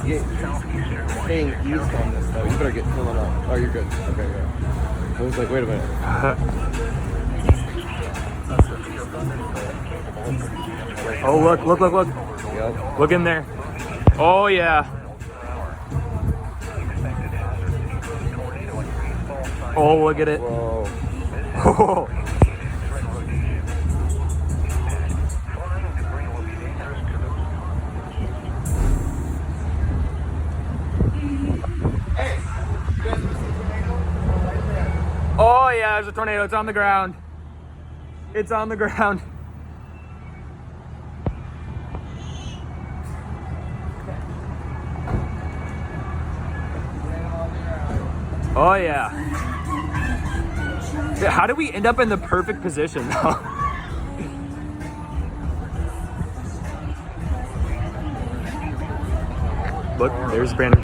we get staying east on this though? You better get filling up. Oh, you're good. Okay, yeah. I was like, wait a minute. Oh, look. Yep. Look in there. Oh, yeah. Oh, look at it. Whoa. Oh. Oh, yeah, there's a tornado. It's on the ground. It's on the ground. Oh, yeah. How did we end up in the perfect position, though? Look, there's Brandon.